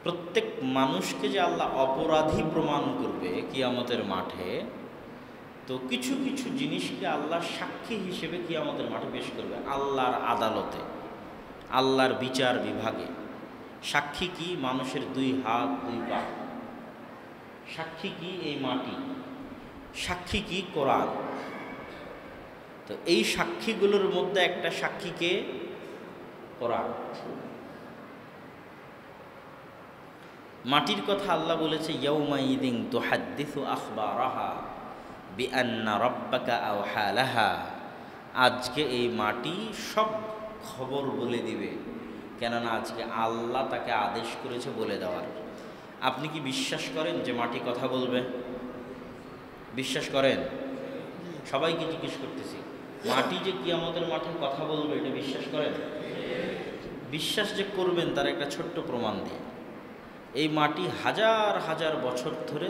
প্রত্যেক মানুষকে যে আল্লাহ অপরাধী প্রমাণ করবে কিয়ামতের মাঠে, তো কিছু কিছু জিনিসকে আল্লাহ সাক্ষী হিসেবে কিয়ামতের মাঠে পেশ করবে আল্লাহর আদালতে, আল্লাহর বিচার বিভাগে। সাক্ষী কি? মানুষের 2 হাত 2 পা। সাক্ষী কি? এই মাটি। সাক্ষী কি? কোরআন। তো এই সাক্ষীগুলোর মধ্যে একটা সাক্ষীকে কোরআন। মাটির কথা আল্লাহ বলেছে ইয়াউমাইদিন তুহাদ্দিসু আখবারাহা বিআন্না রাব্বাকা আওহা লাহা। আজকে এই মাটি সব খবর বলে দিবে, কেননা আজকে আল্লাহ তাকে আদেশ করেছে বলে দেওয়ার। আপনি কি বিশ্বাস করেন যে মাটি কথা বলবে? বিশ্বাস করেন? সবাইকে জিজ্ঞেস করতেছি, মাটি যে কিয়ামতের মাঠে কথা বলবে এটা বিশ্বাস করেন? বিশ্বাস যে করবেন তার একটা ছোট্ট প্রমাণ দিই। এই মাটি হাজার হাজার বছর ধরে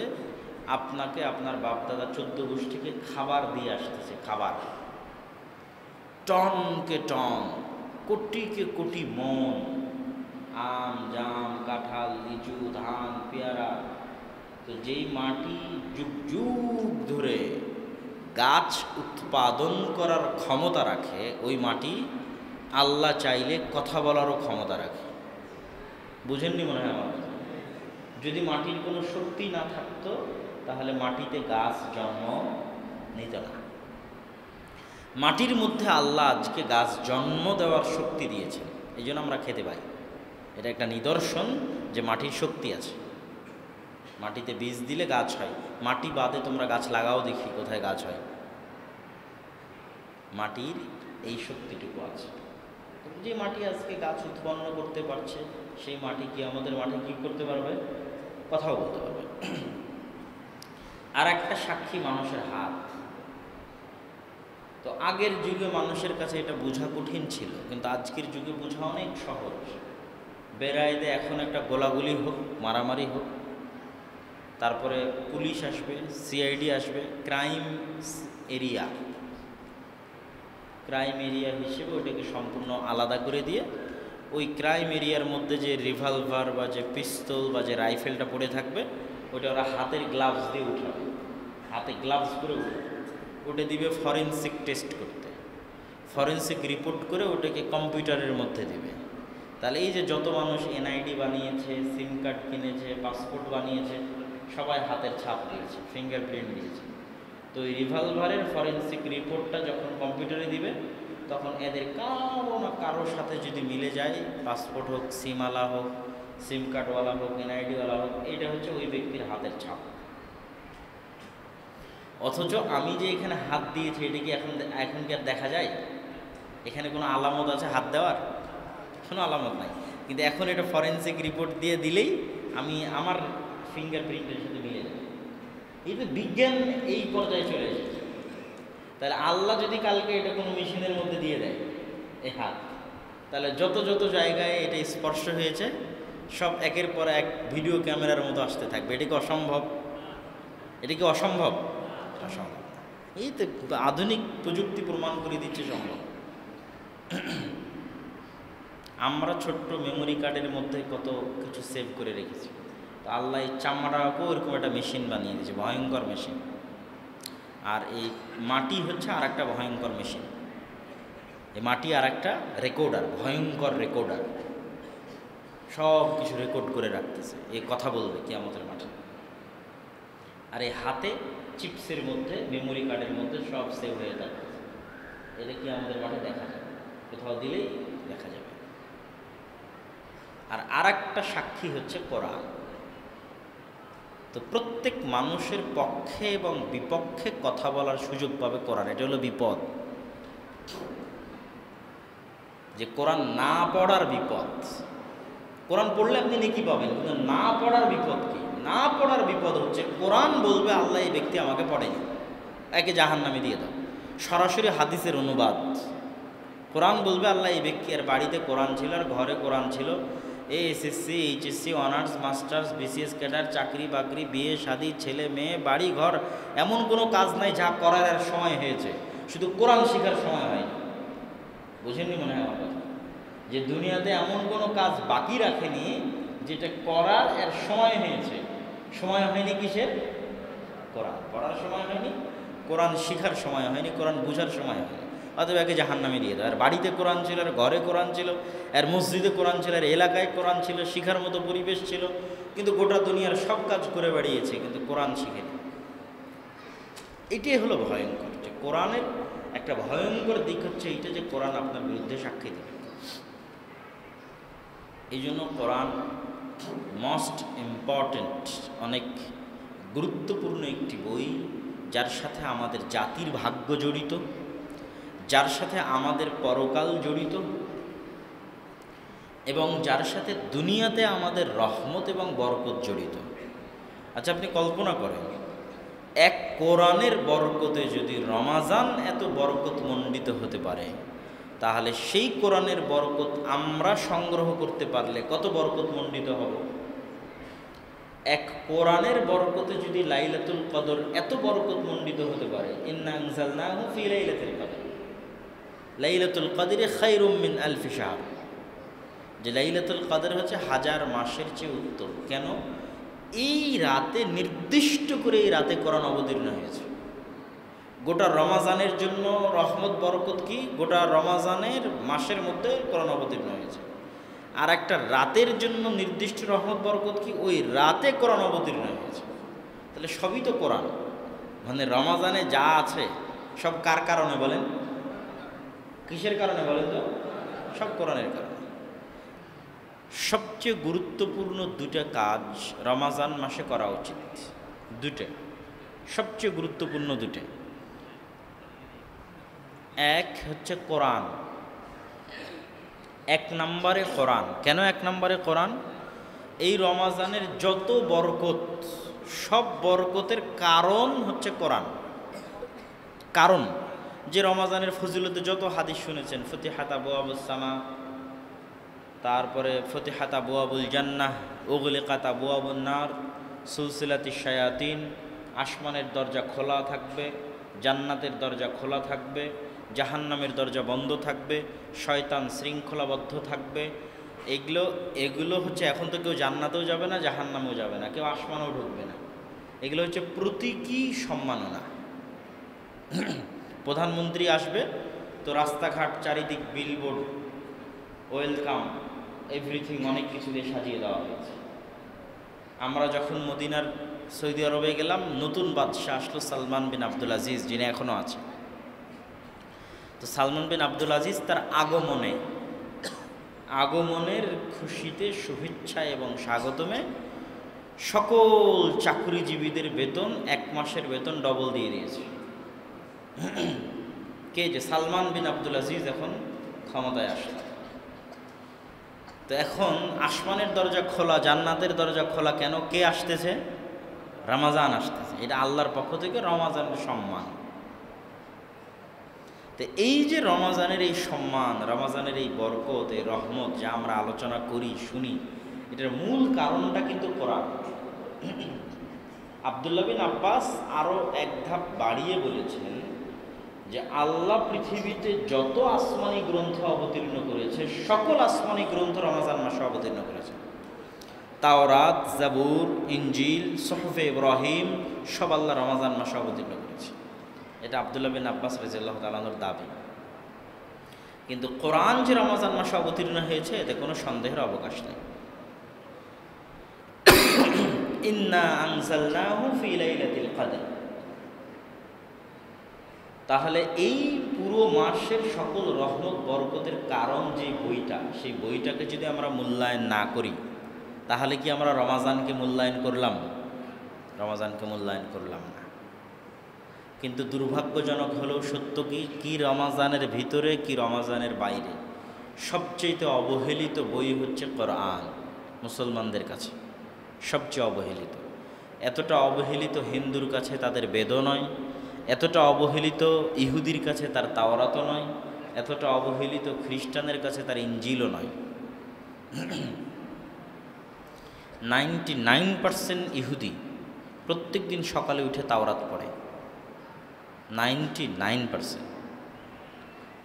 আপনাকে আপনার বাপদাদা 14 গোষ্ঠীকে খাবার দিয়ে আসতেছে। খাবার টনকে টন, কোটিকে কোটি মন, আম জাম কাঁঠাল লিচু ধান পেয়ারা। তো যেই মাটি যুগ যুগ ধরে গাছ উৎপাদন করার ক্ষমতা রাখে, ওই মাটি আল্লাহ চাইলে কথা বলারও ক্ষমতা রাখে। বুঝেননি মনে হয় আমার? যদি মাটির কোনো শক্তি না থাকতো তাহলে মাটিতে গাছ জন্ম নিত না। মাটির মধ্যে আল্লাহ আজকে গাছ জন্ম দেওয়ার শক্তি দিয়েছেন, এই জন্য আমরা খেতে পাই। এটা একটা নিদর্শন যে মাটির শক্তি আছে। মাটিতে বীজ দিলে গাছ হয়। মাটি বাদে তোমরা গাছ লাগাও দেখি, কোথায় গাছ হয়? মাটির এই শক্তিটুকু আছে। যে মাটি আজকে গাছ উৎপন্ন করতে পারছে, সেই মাটি কি আমাদের মাঠে কি করতে পারবে? কথাও বলতে পারবে। আর একটা সাক্ষী মানুষের হাত। তো আগের যুগে মানুষের কাছে এটা বোঝা কঠিন ছিল, কিন্তু আজকের যুগে বোঝা অনেক সহজ। বেড়াইতে এখন একটা গোলাগুলি হোক, মারামারি হোক, তারপরে পুলিশ আসবে, সিআইডি আসবে, ক্রাইম এরিয়া হিসেবে ওইটাকে সম্পূর্ণ আলাদা করে দিয়ে ওই ক্রাইম এরিয়ার মধ্যে যে রিভলভার বা যে পিস্তল বা যে রাইফেলটা পড়ে থাকবে, ওটা ওরা হাতের গ্লাভস দিয়ে উঠাবে, হাতে গ্লাভস করে ওটা দিবে ফরেনসিক টেস্ট করতে। ফরেনসিক রিপোর্ট করে ওটাকে কম্পিউটারের মধ্যে দিবে। তাহলে এই যে যত মানুষ এনআইডি বানিয়েছে, সিম কার্ড কিনেছে, পাসপোর্ট বানিয়েছে, সবাই হাতের ছাপ দিয়েছে, ফিঙ্গারপ্রিন্ট দিয়েছে। তো এই রিভলভারের ফরেনসিক রিপোর্টটা যখন কম্পিউটারে দিবে, তখন এদের কারো না কারোর সাথে যদি মিলে যায়, পাসপোর্ট হোক, সিমওয়ালা হোক, সিম কার্ডওয়ালা হোক, এনআইডিওয়ালা হোক, এটা হচ্ছে ওই ব্যক্তির হাতের ছাপ। অথচ আমি যে এখানে হাত দিয়েছি, এটা কি এখন কি আর দেখা যায়? এখানে কোনো আলামত আছে হাত দেওয়ার? কোনো আলামত নাই। কিন্তু এখন এটা ফরেনসিক রিপোর্ট দিয়ে দিলেই আমি আমার ফিঙ্গারপ্রিন্টের সাথে মিলে যাবে। এই তো বিজ্ঞান এই পর্যায়ে চলে এসেছে। তাহলে আল্লাহ যদি কালকে এটা কোনো মেশিনের মধ্যে দিয়ে দেয় এই হাত, তাহলে যত যত জায়গায় এটা স্পর্শ হয়েছে সব একের পর এক ভিডিও ক্যামেরার মতো আসতে থাকবে। এটা কি অসম্ভব? এটা কি অসম্ভব? অসম্ভব। এই তো আধুনিক প্রযুক্তি প্রমাণ করে দিচ্ছে সম্ভব। আমরা ছোট্ট মেমোরি কার্ডের মধ্যে কত কিছু সেভ করে রেখেছি। তো আল্লাহ এই চামড়াকেও এরকম একটা মেশিন বানিয়ে দিয়েছে, ভয়ঙ্কর মেশিন। আর এই মাটি হচ্ছে আর একটা ভয়ঙ্কর মেশিন। এই মাটি আর একটা রেকর্ডার, ভয়ঙ্কর রেকর্ডার, সব কিছু রেকর্ড করে রাখতেছে। এই কথা বলবে কিয়ামতের মাঠে। আর এই হাতে চিপসের মধ্যে, মেমোরি কার্ডের মধ্যে সব সেভ হয়ে থাকতেছে। এটা কি আমাদের মাঠে দেখা যাবে, কোথাও দিলেই দেখা যাবে। আর একটা সাক্ষী হচ্ছে কোরআন। তো প্রত্যেক মানুষের পক্ষে এবং বিপক্ষে কথা বলার সুযোগ পাবে কোরআন। এটা হলো বিপদ, যে কোরআন না পড়ার বিপদ। কোরআন পড়লে আপনি নেকি পাবেন, কিন্তু না পড়ার বিপদ কি? না পড়ার বিপদ হচ্ছে কোরআন বলবে আল্লাহ এই ব্যক্তি আমাকে পড়েনি, একে জাহান্নামে দিয়ে দাও। সরাসরি হাদিসের অনুবাদ। কোরআন বলবে আল্লাহ এই ব্যক্তি, এর বাড়িতে কোরআন ছিল, আর ঘরে কোরআন ছিল, SSC, HSC, honours, masters, BCS cadre, চাকরি বাকরি, বিয়ে শাদি, ছেলে মেয়ে, বাড়ি ঘর, এমন কোনো কাজ নাই যা করার আর সময় হয়েছে, শুধু কোরআন শেখার সময় হয়নি। বুঝেননি মনে হয় আমার কথা? যে দুনিয়াতে এমন কোনো কাজ বাকি রাখেনি যেটা করার এর সময় হয়েছে, সময় হয়নি কিসের? কোরআন পড়ার সময় হয়নি, কোরআন শিখার সময় হয়নি, কোরআন বুঝার সময় হয়নি, অতএব একে জাহান্নামে দিয়ে দেয়। আর বাড়িতে কোরআন ছিল, আর ঘরে কোরআন ছিল, আর মসজিদে কোরআন ছিল, আর এলাকায় কোরআন ছিল, শিখার মতো পরিবেশ ছিল, কিন্তু গোটা দুনিয়ার সব কাজ করে বেড়িয়েছে, কিন্তু কোরআন শিখেনি। এটাই হলো ভয়ঙ্কর, যে কোরআনের একটা ভয়ঙ্কর দিক হচ্ছে এইটা, যে কোরআন আপনার বিরুদ্ধে সাক্ষী দেবে। এই জন্য কোরআন মোস্ট ইম্পর্ট্যান্ট, অনেক গুরুত্বপূর্ণ একটি বই, যার সাথে আমাদের জাতির ভাগ্য জড়িত, যার সাথে আমাদের পরকাল জড়িত, এবং যার সাথে দুনিয়াতে আমাদের রহমত এবং বরকত জড়িত। আচ্ছা, আপনি কল্পনা করেন, এক কোরআনের বরকতে যদি রমাজান এত বরকত মণ্ডিত হতে পারে, তাহলে সেই কোরআনের বরকত আমরা সংগ্রহ করতে পারলে কত বরকত মণ্ডিত হব। এক কোরআনের বরকতে যদি লাইলাতুল কদর এত বরকত মণ্ডিত হতে পারে, ইন্না আনজালনাহু ফি লাইলাতুল কদর, লাইলাতুল কদরে খায়রুম মিন আলফি শাহর, যে লাইলাতুল কদর হচ্ছে 1000 মাসের চেয়ে উত্তম। কেন? এই রাতে নির্দিষ্ট করে এই রাতে কোরআন অবতীর্ণ হয়েছে। গোটা রমাজানের জন্য রহমত বরকত কি? গোটা রমাজানের মাসের মধ্যে কোরআন অবতীর্ণ হয়েছে। আর একটা রাতের জন্য নির্দিষ্ট রহমত বরকত কি? ওই রাতে কোরআন অবতীর্ণ হয়েছে। তাহলে সবই তো কোরআন। মানে রমাজানে যা আছে সব কার কারণে বলেন? কিসের কারণে বলেন তো? সব কোরআনের কারণে। সবচেয়ে গুরুত্বপূর্ণ দুটা কাজ রমাজান মাসে করা উচিত, দুটো সবচেয়ে গুরুত্বপূর্ণ দুটো। এক হচ্ছে কোরআন, এক নম্বরে কোরআন। কেন এক নম্বরে কোরআন? এই রমাজানের যত বরকত, সব বরকতের কারণ হচ্ছে কোরআন। কারণ যে রমাজানের ফজিলতে যত হাদিস শুনেছেন, ফতিহাত আবওয়াবুস সামা, তারপরে ফতিহাত আবওয়াবুল জান্নাহ, উগলিকাত আবওয়াবুন নার, সুলসিলাতিশ শায়াতিন, আসমানের দরজা খোলা থাকবে, জান্নাতের দরজা খোলা থাকবে, জাহান্নামের দরজা বন্ধ থাকবে, শয়তান শৃঙ্খলাবদ্ধ থাকবে। এগুলো হচ্ছে, এখন তো কেউ জান্নাতেও যাবে না, জাহান্নামেও যাবে না, কেউ আসমানেও ঢুকবে না। এগুলো হচ্ছে প্রতীকী সম্মাননা। প্রধানমন্ত্রী আসবে তো রাস্তাঘাট চারিদিক বিলবোর্ড, ওয়েলকাম এভরিথিং, অনেক কিছু দিয়ে সাজিয়ে দেওয়া হয়েছে। আমরা যখন মদিনার সৌদি আরবে গেলাম, নতুন বাদশাহ আসলো সালমান বিন আব্দুল আজিজ, যিনি এখনও আছে। তো সালমান বিন আব্দুল আজিজ তার আগমনের খুশিতে, শুভেচ্ছা এবং স্বাগতমে সকল চাকরিজীবীদের বেতন, 1 মাসের বেতন ডবল দিয়ে দিয়েছে। কে? যে সালমান বিন আব্দুল আজিজ এখন ক্ষমতায় আসলো। তো এখন আসমানের দরজা খোলা, জান্নাতের দরজা খোলা। কেন? কে আসতেছে? রমাজান আসতেছে। এটা আল্লাহর পক্ষ থেকে রমাজানের সম্মান। তো এই যে রমাজানের এই সম্মান, রমাজানের এই বরকত, এই রহমত যা আমরা আলোচনা করি, শুনি, এটার মূল কারণটা কিন্তু কোরআন। আব্দুল্লাহ বিন আব্বাস আরও এক ধাপ বাড়িয়ে বলেছেন যে আল্লাহ পৃথিবীতে যত আসমানি গ্রন্থ অবতীর্ণ করেছে, সকল আসমানি গ্রন্থ রমাজান মাসে অবতীর্ণ করেছে। তাওরাত, জাবুর, ইনজিল, সুহুফে ইব্রাহিম সব আল্লাহ রমাজান মাসে অবতীর্ণ করেছে। এটা আব্দুল্লাহ বিন আব্বাস রাদিয়াল্লাহু তাআলা আনহুর দাবি। কিন্তু কোরআন যে রমাজান মাসে অবতীর্ণ হয়েছে, এতে কোনো সন্দেহের অবকাশ নেই। ইন্না আনজালনাহু ফি লাইলাতিল কদর। তাহলে এই পুরো মাসের সকল রহমত বরকতের কারণ যে বইটা, সেই বইটাকে যদি আমরা মূল্যায়ন না করি, তাহলে কি আমরা রমাজানকে মূল্যায়ন করলাম? রমাজানকে মূল্যায়ন করলাম না। কিন্তু দুর্ভাগ্যজনক হলেও সত্য কি রমাজানের ভিতরে কি রমাজানের বাইরে সবচেয়ে অবহেলিত বই হচ্ছে কোরআন। মুসলমানদের কাছে সবচেয়ে অবহেলিত। এতটা অবহেলিত হিন্দুর কাছে তাদের বেদও নয়, এতটা অবহেলিত ইহুদির কাছে তার তাওরাতও নয়, এতটা অবহেলিত খ্রিস্টানের কাছে তার ইনজিলও নয়। 99% ইহুদি প্রত্যেক দিন সকালে উঠে তাওরাত পড়ে। 99%।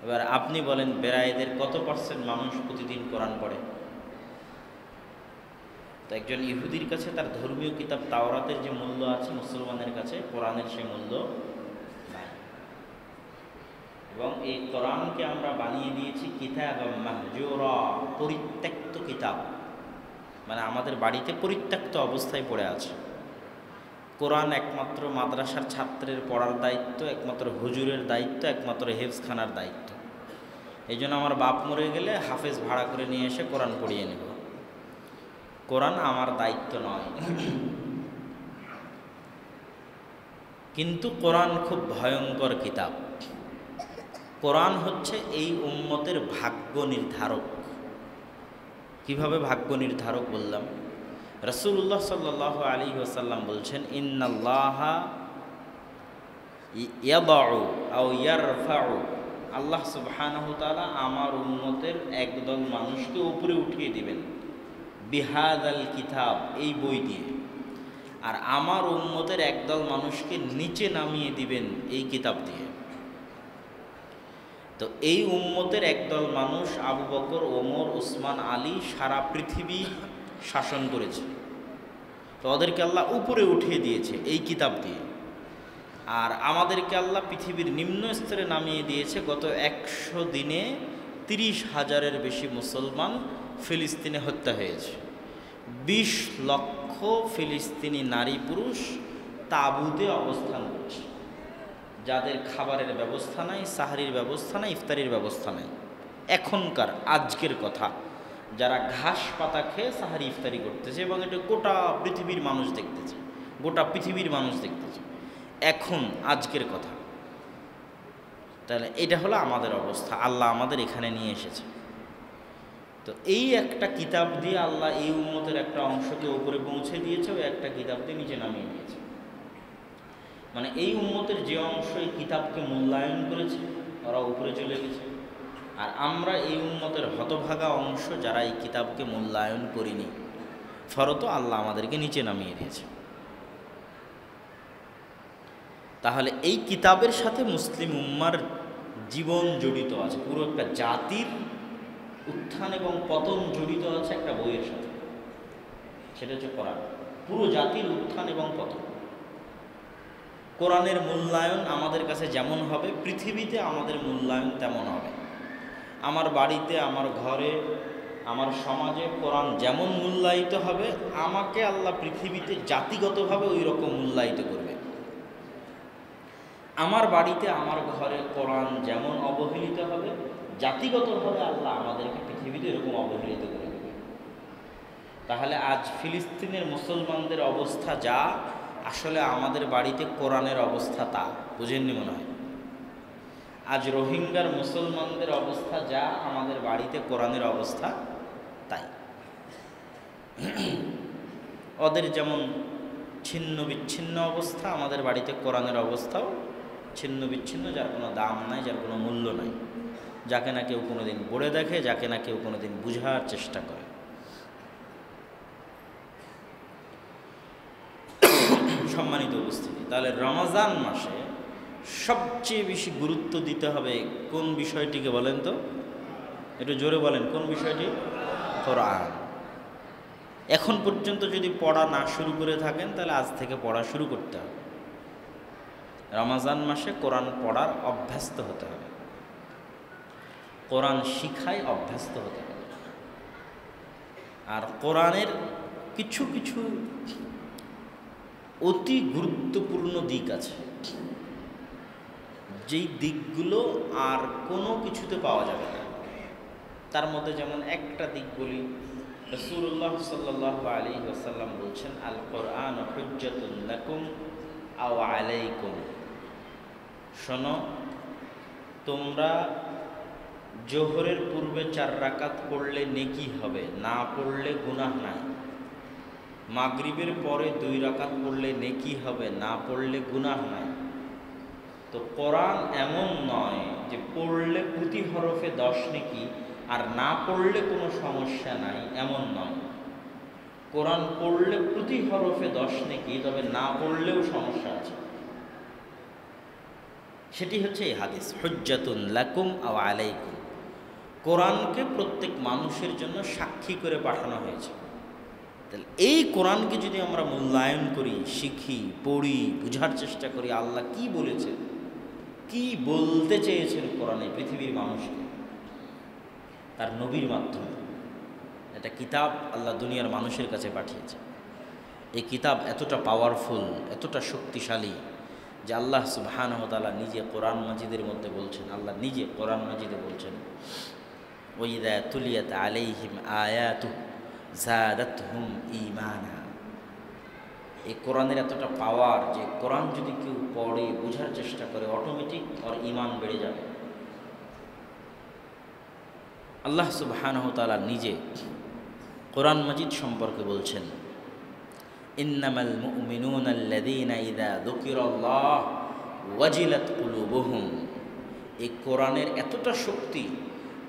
এবার আপনি বলেন, বেরায়েদের কত % মানুষ প্রতিদিন কোরআন পড়ে? তো একজন ইহুদির কাছে তার ধর্মীয় কিতাব তাওরাতের যে মূল্য আছে, মুসলমানের কাছে কোরআনের সে মূল্য নাই। এবং এই কোরআনকে আমরা বানিয়ে দিয়েছি কিতাব মাহজুরা, পরিত্যক্ত কিতাব, মানে আমাদের বাড়িতে পরিত্যক্ত অবস্থায় পড়ে আছে। কোরআন একমাত্র মাদ্রাসার ছাত্রের পড়ার দায়িত্ব, একমাত্র হুজুরের দায়িত্ব, একমাত্র হেফজখানার দায়িত্ব। এই জন্য আমার বাপ মরে গেলে হাফেজ ভাড়া করে নিয়ে এসে কোরআন পড়িয়ে নেব, কোরআন আমার দায়িত্ব নয়। কিন্তু কোরআন খুব ভয়ঙ্কর কিতাব। কোরআন হচ্ছে এই উম্মতের ভাগ্য নির্ধারক। কিভাবে ভাগ্য নির্ধারক বললাম? রাসূলুল্লাহ সাল্লাল্লাহু আলাইহি ওয়াসাল্লাম বলছেন, ইন্নাল্লাহা ইয়াদাউ আও ইয়ারফাউ, আল্লাহ সুবহানাহু ওয়া তাআলা আমার উম্মতের একদল মানুষকে উপরে উঠিয়ে দিবেন বিহাদাল কিতাব, এই বই দিয়ে, আর আমার উম্মতের একদল মানুষকে নিচে নামিয়ে দিবেন এই কিতাব দিয়ে। তো এই উম্মতের একদল মানুষ আবু বকর, ওমর, উসমান, আলী সারা পৃথিবী শাসন করেছে। তো ওদেরকে আল্লাহ উপরে উঠিয়ে দিয়েছে এই কিতাব দিয়ে। আর আমাদেরকে আল্লাহ পৃথিবীর নিম্ন স্তরে নামিয়ে দিয়েছে। গত 100 দিনে 30,000-এর বেশি মুসলমান ফিলিস্তিনে হত্যা হয়েছে। 20 লক্ষ ফিলিস্তিনি নারী পুরুষ তাঁবুতে অবস্থান করছে, যাদের খাবারের ব্যবস্থা নাই, সাহারির ব্যবস্থা নাই, ইফতারির ব্যবস্থা নাই। এখনকার আজকের কথা, যারা ঘাস পাতা খেয়ে সাহারি ইফতারি করতেছে, এবং এটা গোটা পৃথিবীর মানুষ দেখতেছে, গোটা পৃথিবীর মানুষ দেখতেছে, এখন আজকের কথা। তাহলে এটা হলো আমাদের অবস্থা, আল্লাহ আমাদের এখানে নিয়ে এসেছে। তো এই একটা কিতাব দিয়ে আল্লাহ এই উম্মতের একটা অংশকে উপরে পৌঁছে দিয়েছে, ওই একটা কিতাব দিয়ে নিচে নামিয়ে দিয়েছে। মানে এই উম্মতের যে অংশ এই কিতাবকে মূল্যায়ন করেছে ওরা উপরে চলে গেছে, আর আমরা এই উম্মতের হতভাগা অংশ যারা এই কিতাবকে মূল্যায়ন করিনি, ফলত আল্লাহ আমাদেরকে নিচে নামিয়ে দিয়েছে। তাহলে এই কিতাবের সাথে মুসলিম উম্মার জীবন জড়িত আছে, পুরো একটা জাতির উত্থান এবং পতন জড়িত আছে একটা বইয়ের সাথে, সেটা হচ্ছে কোরআন। পুরো জাতির উত্থান এবং পতন। কোরআনের মূল্যায়ন আমাদের কাছে যেমন হবে, পৃথিবীতে আমাদের মূল্যায়ন তেমন হবে। আমার বাড়িতে, আমার ঘরে, আমার সমাজে কোরআন যেমন মূল্যায়িত হবে, আমাকে আল্লাহ পৃথিবীতে জাতিগতভাবে ওই রকম মূল্যায়িত করবে। আমার বাড়িতে, আমার ঘরে কোরআন যেমন অবহেলিত হবে, জাতিগতভাবে আল্লাহ আমাদেরকে পৃথিবীতে এরকম অবহেলিত করে দেবে। তাহলে আজ ফিলিস্তিনের মুসলমানদের অবস্থা যা, আসলে আমাদের বাড়িতে কোরআনের অবস্থা তা। বুঝেননি মনে হয়? আজ রোহিঙ্গার মুসলমানদের অবস্থা যা, আমাদের বাড়িতে কোরআনের অবস্থা তাই। ওদের যেমন ছিন্ন বিচ্ছিন্ন অবস্থা, আমাদের বাড়িতে কোরআনের অবস্থাও ছিন্ন বিচ্ছিন্ন, যার কোনো দাম নাই, যার কোনো মূল্য নাই, যাকে না কেউ কোনো দিন পড়ে দেখে, যাকে না কেউ কোনো দিন বুঝার চেষ্টা করে। সম্মানিত উপস্থিতি, তাহলে রমজান মাসে সবচেয়ে বেশি গুরুত্ব দিতে হবে কোন বিষয়টিকে বলেন তো? একটু জোরে বলেন, কোন বিষয়টি? কোরআন। এখন পর্যন্ত যদি পড়া না শুরু করে থাকেন, তাহলে আজ থেকে পড়া শুরু করতে হবে। রমজান মাসে কোরআন পড়ার অভ্যস্ত হতে হবে, কোরআন শিখায় অভ্যস্ত হতে হবে। আর কোরআনের কিছু কিছু অতি গুরুত্বপূর্ণ দিক আছে, যেই দিকগুলো আর কোনো কিছুতে পাওয়া যাবে না। তার মধ্যে যেমন একটা দিক বলি, রাসূলুল্লাহ সাল্লাল্লাহু আলাইহি ওয়াসাল্লাম বলছেন, আল কোরআন হুজ্জাতুন লাকুম আও আলাইকুম। শোনো, তোমরা জোহরের পূর্বে 4 রাকাত পড়লে নেকি হবে, না পড়লে গুনাহ নাই। মাগরিবের পরে 2 রাকাত পড়লে নেকি হবে, না পড়লে গুনাহ নাই। তো কোরআন এমন নয় যে পড়লে প্রতি হরফে 10 নেকি আর না পড়লে কোনো সমস্যা নাই, এমন নয়। কোরআন পড়লে প্রতি হরফে 10 নেকি, তবে না পড়লেও সমস্যা আছে। সেটি হচ্ছে এই হাদিস, হুজ্জাতুন লাকুম আও আলাইকুম। কোরআনকে প্রত্যেক মানুষের জন্য সাক্ষী করে পাঠানো হয়েছে। তাহলে এই কোরআনকে যদি আমরা মূল্যায়ন করি, শিখি, পড়ি, বোঝার চেষ্টা করি আল্লাহ কি বলেছেন, কি বলতে চেয়েছেন কোরআনে পৃথিবীর মানুষকে তার নবীর মাধ্যমে, একটা কিতাব আল্লাহ দুনিয়ার মানুষের কাছে পাঠিয়েছে। এই কিতাব এতটা পাওয়ারফুল, এতটা শক্তিশালী যে আল্লাহ সুবহানাহু ওয়া তাআলা নিজে কোরআন মাজিদের মধ্যে বলছেন, আল্লাহ নিজে কোরআন মাজিদে বলছেন, ওয়াইদা তুলিয়াত আলাইহিম আয়াতুহু যাদাতহুম ঈমানা। এই কোরআনের এতটা পাওয়ার যে কোরআন যদি কেউ পড়ে, বোঝার চেষ্টা করে, অটোমেটিক ওর ঈমান বেড়ে যাবে। আল্লাহ সুবহানাহু ওয়া তাআলা নিজে কোরআন মাজিদ সম্পর্কে বলছেন, ইন্নামাল মুমিনুনা আল্লাযীনা ইযা যুকিরাল্লাহ ওয়াজিলাত কুলুবুহুম। এই কোরআনের এতটা শক্তি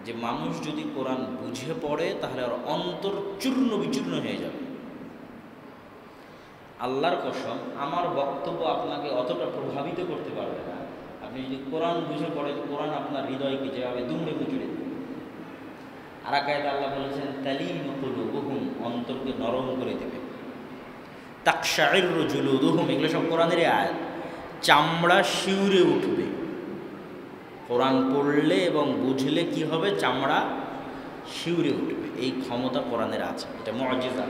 যে মানুষ যদি কোরআন বুঝে পড়ে তাহলে ওর অন্তর চূর্ণ বিচূর্ণ হয়ে যাবে। আল্লাহর কসম, আমার বক্তব্য আপনাকে অতটা প্রভাবিত করতে পারবে না। আপনি যদি কোরআন বুঝে পড়েন, কোরআন আপনার হৃদয়কে যেভাবে দুমড়ে মুচড়ে দেবে। আর এক আয়াতে আল্লাহ বলেছেন, তালিনু কুলুবুহুম, অন্তরকে নরম করে দেবে। তাকশাইরু জুলুদুহুম, এগুলো সব কোরআনেরই আয়াত। চামড়া শিউরে উঠবে। কোরআন পড়লে এবং বুঝলে কি হবে? চামড়া শিউরে উঠবে। এই ক্ষমতা কোরআনের আছে, এটা মুআজিজা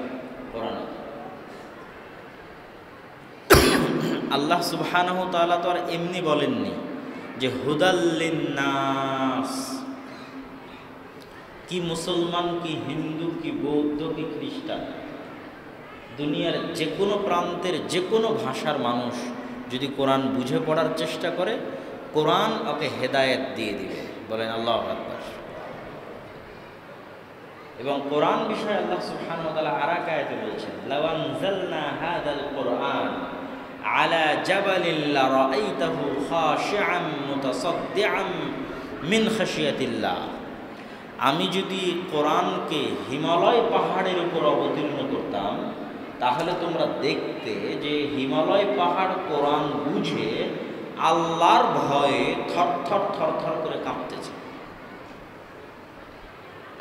কোরআনের। আল্লাহ সুবহানাহু ওয়া তাআলা তো আর এমনি বলেননি যে হুদাল লিন্নাস, কি মুসলমান, কি হিন্দু, কি বৌদ্ধ, কি খ্রিস্টান, দুনিয়ার যে কোনো প্রান্তের যে কোনো ভাষার মানুষ যদি কোরআন বুঝে পড়ার চেষ্টা করে, কোরআন ওকে হেদায়েত দিয়ে দিবে। বলেন আল্লাহু আকবার। এবং কোরআন বিষয়ে আল্লাহ সুবহানাহু ওয়া তাআলা আরেক আয়াতে বলছেন, লাউ আনজালনা হাযাল কুরআন আলা জাবালিন লারাআইতাহু খাশিআন মুতাসাদ্দিআন মিন খাশিয়াতিল্লাহ। আমি যদি কোরআনকে হিমালয় পাহাড়ের উপর অবতীর্ণ করতাম, তাহলে তোমরা দেখতে যে হিমালয় পাহাড় কোরআন বুঝে আল্লাহর ভয়ে থরথর থরথর করে কাঁপতেছে।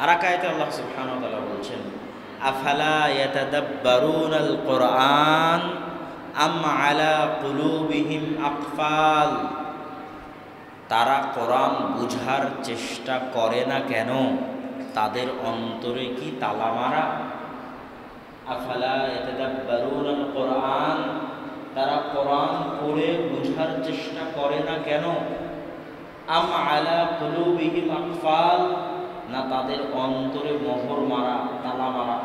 আর এক আয়াতে আল্লাহ সুবহানাহু ওয়া তাআলা বলছেন, আফালা ইয়াতাদাব্বারুনাল কুরআন আম আলা কুলুবিহিম আকফাল। তারা কোরআন বুঝার চেষ্টা করে না কেন? তাদের অন্তরে কি তালা মারা? আফালা ইয়াতাদাব্বারুনাল কুরআন, তারা কোরআন পড়ে বুঝার চেষ্টা করে না কেন? আম আলা কুলুবিহিম আকফাল, না তাদের অন্তরে মোহর মারা, তালা মারা।